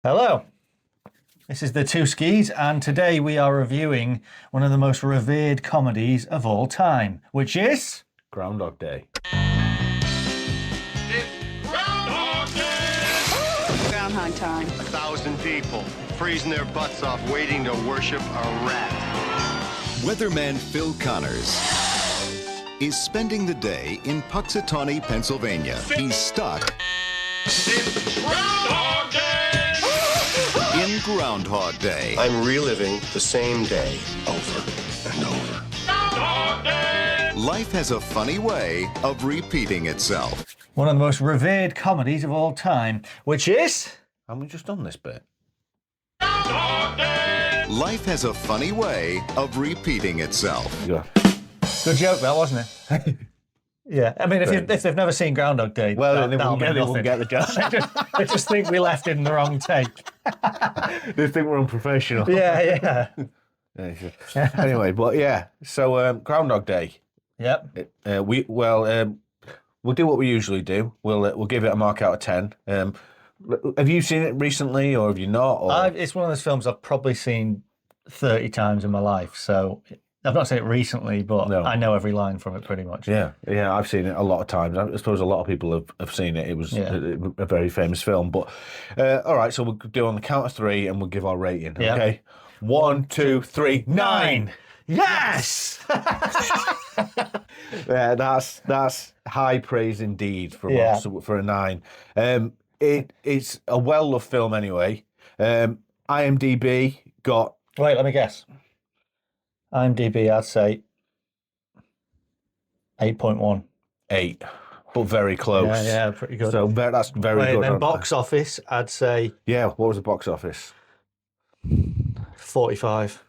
Hello, this is the Two Skis, and today we are reviewing one of the most revered comedies of all time, which is Groundhog Day. It's Groundhog Day! Groundhog time. 1,000 people freezing their butts off waiting to worship a rat. Weatherman Phil Connors is spending the day in Punxsutawney, Pennsylvania. He's stuck It's Groundhog Day! in Groundhog Day. I'm reliving the same day over and over. Groundhog Day! Life has a funny way of repeating itself. one of the most revered comedies of all time, which is... Haven't we just done this bit? Groundhog Day! Life has a funny way of repeating itself. Yeah. Good joke, that, wasn't it? Yeah, I mean, if they've never seen Groundhog Day, Well, they that'll won't mean get the joke. they just think we left in the wrong take. They think we're unprofessional. Yeah. Yeah, sure. Anyway, but yeah. So Groundhog Day. Yep. We'll do what we usually do. We'll give it a mark out of 10. Have you seen it recently, or have you not? Or... It's one of those films I've probably seen 30 times in my life, so... I've not seen it recently, but No. I know every line from it pretty much. Yeah, I've seen it a lot of times. I suppose a lot of people have seen it. It was a very famous film. But all right, so we'll do on the count of 3 and we'll give our rating. Yep. Okay, 1, 2, 3, 9. Yes! Yeah, that's high praise indeed from us for a 9. It's a well-loved film anyway. IMDb got... Wait, let me guess. IMDb, I'd say 8.1. 8, but very close. Yeah, pretty good. So that's very Wait, good. then box office, I'd say Yeah, what was the box office? 45.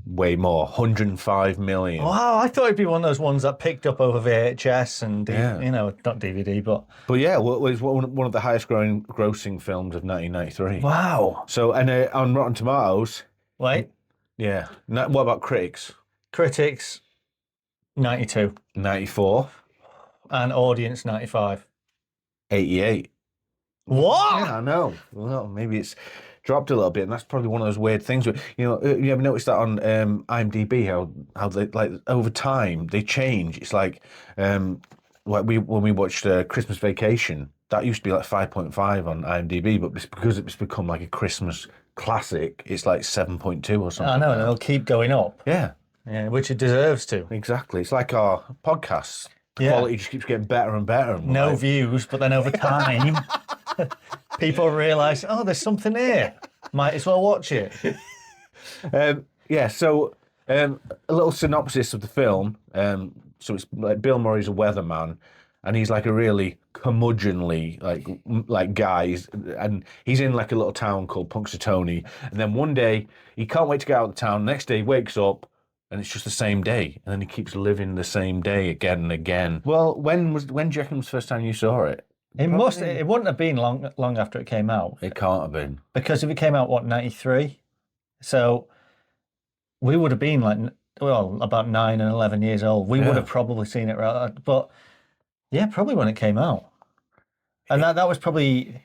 Way more, 105 million. Wow, I thought it'd be one of those ones that picked up over VHS and, Yeah. not DVD, but... But yeah, it was one of the highest grossing films of 1993. Wow. So, and on Rotten Tomatoes, Wait, yeah. What about critics? critics, 92. 94, And audience, 95. 88. What? Yeah, I know. Well, maybe it's dropped a little bit, and that's probably one of those weird things. You ever noticed that on IMDb how they, like, over time they change? It's like when we watched Christmas Vacation, that used to be like 5.5 on IMDb, but because it's become like a Christmas classic, it's like 7.2 or something. I know, and it'll keep going up. Yeah, Which it deserves to. exactly. It's like our podcasts. The Yeah. quality just keeps getting better and better. And No like, views, but then over time, people realise, oh, there's something here. Might as well watch it. yeah, so a little synopsis of the film. So it's like Bill Murray's a weatherman, and he's like a really curmudgeonly like guy, and he's in like a little town called Punxsutawney. And then one day he can't wait to get out of the town. The next day he wakes up, and it's just the same day, and then he keeps living the same day again and again. Well, when do you reckon was the first time you saw it? It wouldn't have been long after it came out. It can't have been. Because if it came out, 93? So we would have been about 9 and 11 years old. We would have probably seen it, but yeah, probably when it came out. And that was probably,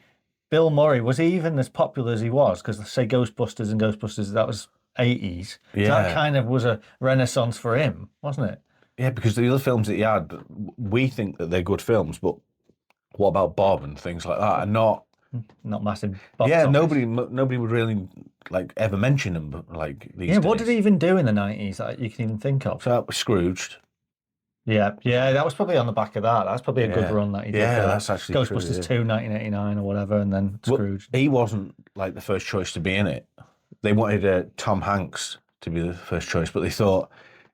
Bill Murray, was he even as popular as he was? Because say Ghostbusters, that was 80s. Yeah. So that kind of was a renaissance for him, wasn't it? Yeah, because the other films that he had, we think that they're good films, but what about Bob and things like that? And not massive. yeah, office. nobody would really like ever mention them, but like these. Yeah, what days. did he even do in the 90s that you can even think of? So that was Scrooged. Yeah, that was probably on the back of that. That's probably a good run that he did. Yeah, there. that's actually Ghostbusters true, 2, 1989 or whatever, and then Scrooge. Well, he wasn't like the first choice to be in it. They wanted Tom Hanks to be the first choice, but they thought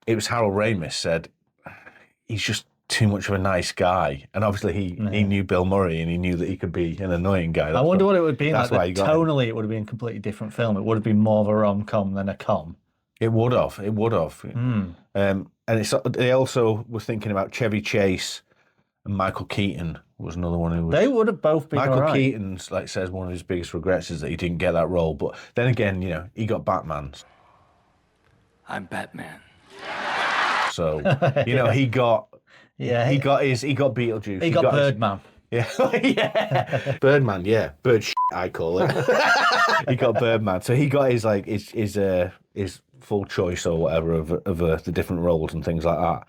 it was Harold Ramis said he's just too much of a nice guy, and obviously he knew Bill Murray, and he knew that he could be an annoying guy. I wonder what it would be that's like. why he got Tonally, it would have been a completely different film. It would have been more of a rom-com than a com. It would have. And they also were thinking about Chevy Chase and Michael Keaton was another one who was. They would have both been Michael all right. Keaton's says one of his biggest regrets is that he didn't get that role. But then again, he got Batman. I'm Batman. So he got Yeah, he got Beetlejuice. he got his- Birdman. Yeah, yeah. Birdman, yeah. Bird shit, I call it. He got Birdman. So he got his full choice or whatever of the different roles and things like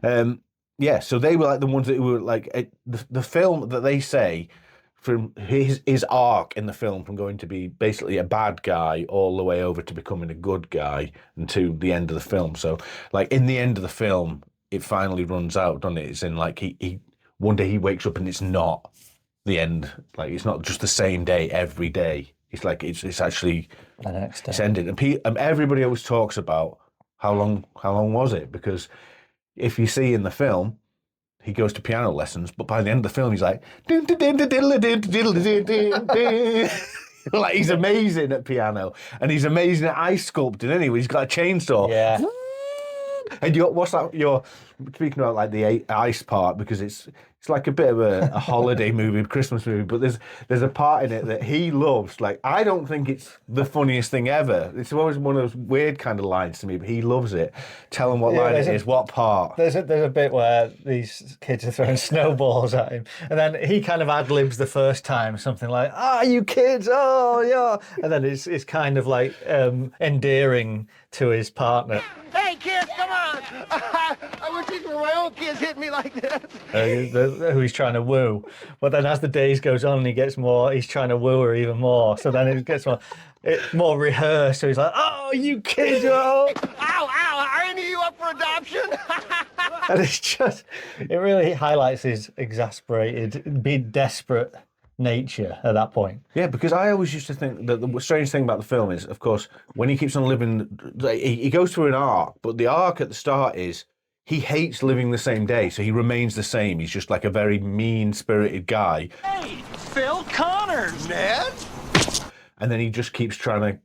that. Yeah, so they were like the ones that were like the film that they say from his arc in the film from going to be basically a bad guy all the way over to becoming a good guy and to the end of the film. So like in the end of the film, it finally runs out, doesn't it? It's in like he one day he wakes up and it's not the end. Like it's not just the same day every day. It's like it's actually The next day. it's ended. And everybody always talks about how long was it? Because if you see in the film, he goes to piano lessons, but by the end of the film, he's like, like he's amazing at piano, and he's amazing at ice sculpting. Anyway, he's got a chainsaw. Yeah. And what's that? You're speaking about like the ice part because it's like a bit of a holiday movie, Christmas movie. But there's a part in it that he loves. Like I don't think it's the funniest thing ever. It's always one of those weird kind of lines to me, but he loves it. Tell him what line it is, what part. There's a bit where these kids are throwing snowballs at him, and then he kind of ad libs the first time, something like, "Ah, you kids, oh yeah," and then it's kind of like endearing to his partner. Hey, kids, come on! I wish these were my own kids hitting me like this. Who he's trying to woo, but then as the days goes on, he's trying to woo her even more. So then it gets more rehearsed. So he's like, "Oh, you kids, oh!" Ow! Are any of you up for adoption? And it really highlights his exasperated, being desperate nature at that point. Yeah, because I always used to think that the strange thing about the film is, of course, when he keeps on living, he goes through an arc, but the arc at the start is he hates living the same day, so he remains the same. He's just like a very mean-spirited guy. Hey, Phil Connors, man. And then he just keeps trying to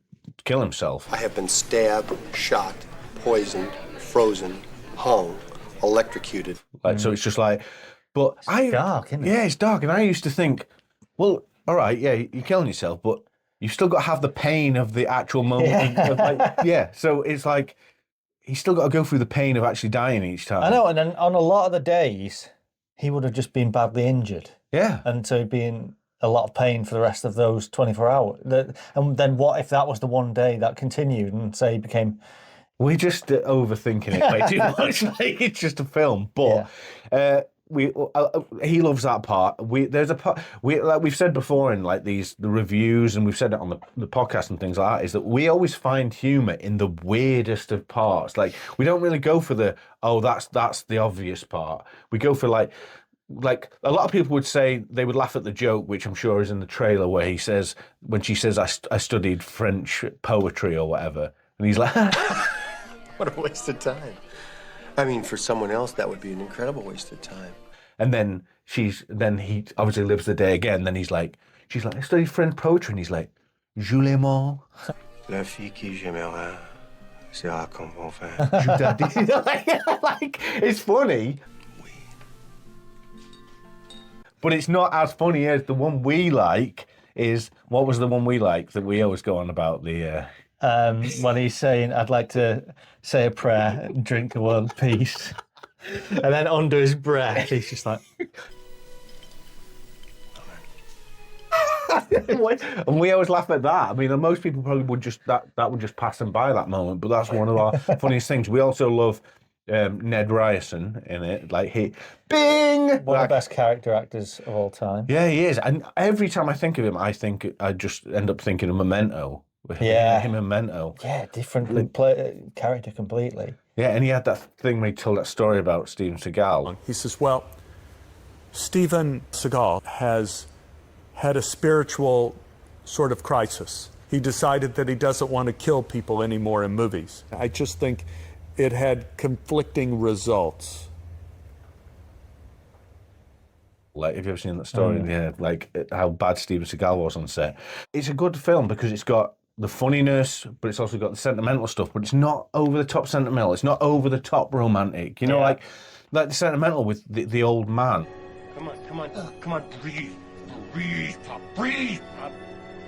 kill himself. I have been stabbed, shot, poisoned, frozen, hung, electrocuted. Like, so it's just like, but It's dark, isn't it? Yeah, it's dark. And I used to think, well, all right, yeah, you're killing yourself, but you've still got to have the pain of the actual moment. Yeah. So it's like, he's still got to go through the pain of actually dying each time. I know, and then on a lot of the days, he would have just been badly injured. Yeah. And so he'd be in a lot of pain for the rest of those 24 hours. And then what if that was the one day that continued and say he became... We're just overthinking it way too much. Like, it's just a film. But he loves that part. There's a part like we've said before in like the reviews, and we've said it on the podcast and things like that, is that we always find humor in the weirdest of parts. Like we don't really go for that's the obvious part. We go for like a lot of people would say they would laugh at the joke, which I'm sure is in the trailer, where he says, when she says I studied French poetry or whatever, and he's like. What a waste of time. I mean, for someone else, that would be an incredible waste of time. And then he obviously lives the day again. Then she's like, I studied French poetry, and he's like, Je l'aime. La fille qui j'aimerais sera comme mon frère. Like, it's funny. But it's not as funny as the one we like is, what was the one we like that we always go on about? when he's saying, "I'd like to say a prayer and drink the world peace," and then under his breath, he's just like, and we always laugh at that. I mean, most people probably would just that would just pass them by that moment. But that's one of our funniest things. We also love Ned Ryerson in it. Like Bing, one of the best character actors of all time. Yeah, he is. And every time I think of him, I just end up thinking of Memento. Yeah, him and Memento. Yeah, different character completely. Yeah, and he had that thing where he told that story about Steven Seagal. He says, well, Steven Seagal has had a spiritual sort of crisis. He decided that he doesn't want to kill people anymore in movies. I just think it had conflicting results. Like, have you ever seen that story? Yeah, like how bad Steven Seagal was on set. It's a good film because it's got the funniness, but it's also got the sentimental stuff, but it's not over the top sentimental. It's not over the top romantic. You know, like the sentimental with the old man. Come on, breathe, Pop, breathe, Pop.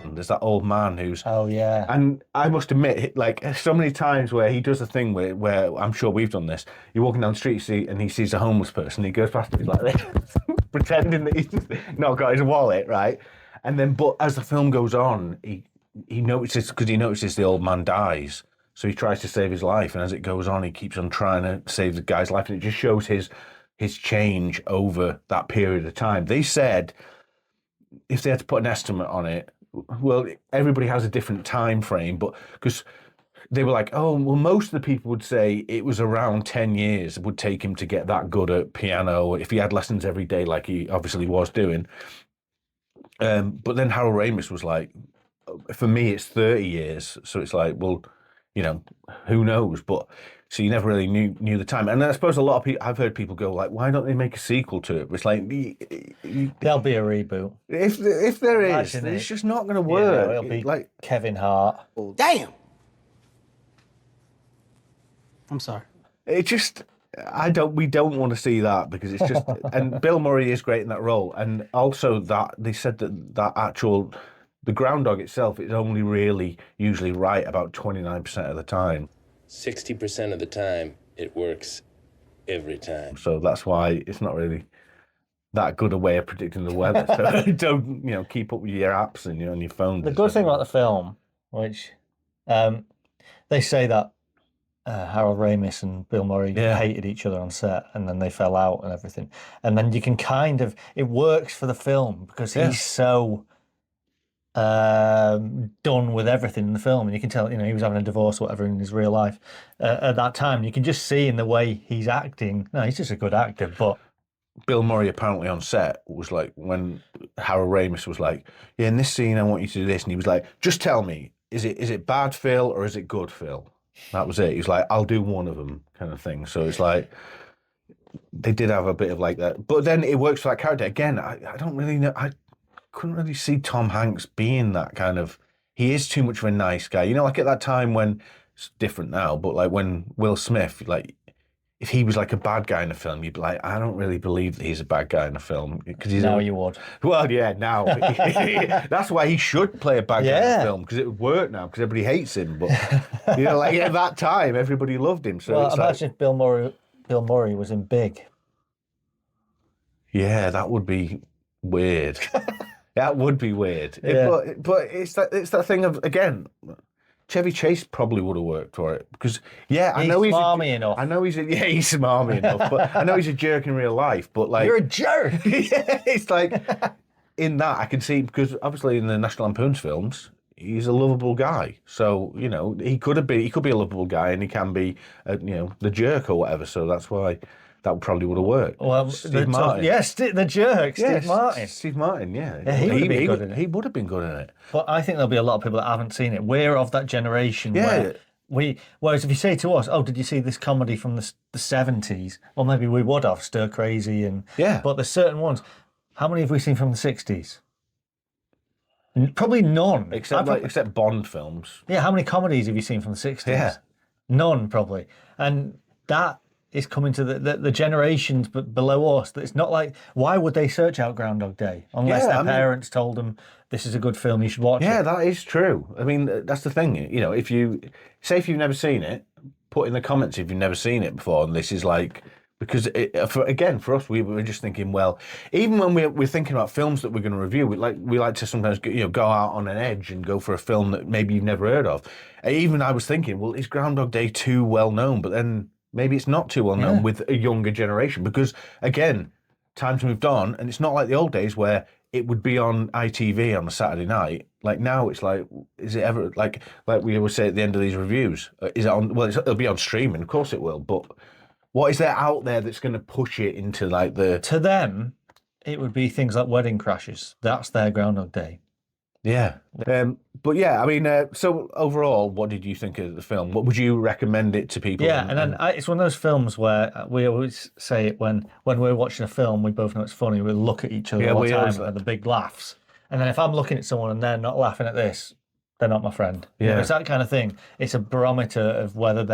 And there's that old man who's... Oh, yeah. And I must admit, like, so many times where he does a thing where I'm sure we've done this, you're walking down the street and he sees a homeless person, he goes past him, he's like this. pretending that he's not got his wallet, right? And then, but as the film goes on, he notices, because he notices the old man dies, so he tries to save his life, and as it goes on, he keeps on trying to save the guy's life, and it just shows his change over that period of time. They said if they had to put an estimate on it, well, everybody has a different time frame, but because they were like, oh, well, most of the people would say it was around 10 years it would take him to get that good at piano if he had lessons every day like he obviously was doing. But then Harold Ramis was like, for me, it's 30 years. So it's like, well, you know, who knows? But so you never really knew the time. And I suppose a lot of people, I've heard people go like, why don't they make a sequel to it? It's like, there'll be a reboot. If there is, Imagine it's it. just not going to work. It'll be like Kevin Hart. Damn! I'm sorry. it just, we don't want to see that because it's just, and Bill Murray is great in that role. And also that they said that actual, the Groundhog itself is only really usually right about 29% of the time. 60% of the time, it works every time. So that's why it's not really that good a way of predicting the weather. So don't, keep up with your apps and on your phone. The good thing about the film, which they say that Harold Ramis and Bill Murray hated each other on set, and then they fell out and everything. And then you can it works for the film because he's so done with everything in the film, and you can tell he was having a divorce or whatever in his real life at that time. You can just see in the way he's acting. No, he's just a good actor. But Bill Murray apparently on set was like, when Harold Ramis was like, yeah, in this scene I want you to do this, and he was like, just tell me, is it bad Phil or is it good Phil? That was it. He was like, I'll do one of them, kind of thing. So it's like they did have a bit of like that, but then it works for that character again. I don't really know. I couldn't really see Tom Hanks being that kind of. He is too much of a nice guy, like at that time when it's different now, but like when Will Smith, like if he was like a bad guy in a film, you'd be like, I don't really believe that he's a bad guy in a film because he's. Now you would. Well, yeah, now that's why he should play a bad guy in a film because it would work now because everybody hates him. But like at that time, everybody loved him. So well, it's imagine if Bill Murray was in Big. Yeah, that would be weird. That would be weird. Yeah. But it's that thing of, again, Chevy Chase probably would have worked for it because I know he's smarmy enough. I know he's smarmy enough, but I know he's a jerk in real life. But like, you're a jerk. It's like in that I can see, because obviously in the National Lampoon's films he's a lovable guy. So he could be a lovable guy, and he can be the jerk or whatever. So that's why. That probably would have worked. Well, Steve Martin. Yes, the jerk, Steve Martin. Steve Martin, yeah. He would have been good in it. He would have been good in it. But I think there'll be a lot of people that haven't seen it. We're of that generation where whereas if you say to us, oh, did you see this comedy from the 70s? Well, maybe we would have, Stir Crazy. But there's certain ones. How many have we seen from the 60s? Probably none. Except Bond films. Yeah, how many comedies have you seen from the 60s? Yeah. None, probably. And that is coming to the generations but below us. That it's not like, why would they search out Groundhog Day unless their parents told them this is a good film, you should watch it? Yeah, that is true. I mean, that's the thing. If you've never seen it, put in the comments if you've never seen it before. And this is like, because for us, we were just thinking, well, even when we're thinking about films that we're going to review, we like to sometimes go out on an edge and go for a film that maybe you've never heard of. Even I was thinking, well, is Groundhog Day too well known? But then maybe it's not too well known with a younger generation because, again, times moved on, and it's not like the old days where it would be on ITV on a Saturday night. Like now, it's like, is it ever like we always say at the end of these reviews? Is it on? Well, it'll be on streaming, of course it will. But what is there out there that's going to push it into like the? To them, it would be things like Wedding Crashers. That's their Groundhog Day. Yeah. But yeah, I mean, so overall, what did you think of the film? What would you recommend it to people? Yeah, and then it's one of those films where we always say it when we're watching a film, we both know it's funny. We look at each other all the time and the big laughs. And then if I'm looking at someone and they're not laughing at this, they're not my friend. Yeah. It's that kind of thing. It's a barometer of whether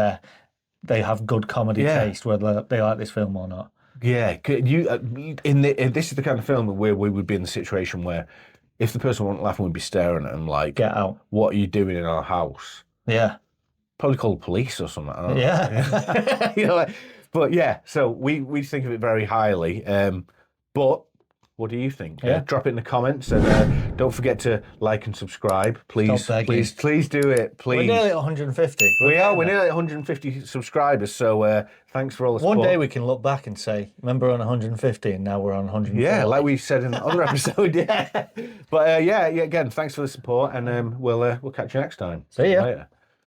they have good comedy taste, whether they like this film or not. Yeah, this is the kind of film where we would be in the situation where if the person wasn't laughing, we'd be staring at them like, get out. What are you doing in our house? Yeah. Probably call the police or something. I don't know. But yeah, so we think of it very highly. But What do you think? Yeah. Drop it in the comments, and don't forget to like and subscribe. Please, Stop begging. please do it. Please. We're nearly at 150. We're getting there. nearly at 150 subscribers. So thanks for all the support. One day we can look back and say, remember on 150 and now we're on 140. Yeah, like we said in the other episode. Yeah. But yeah, again, thanks for the support, and we'll catch you next time. See ya. Later.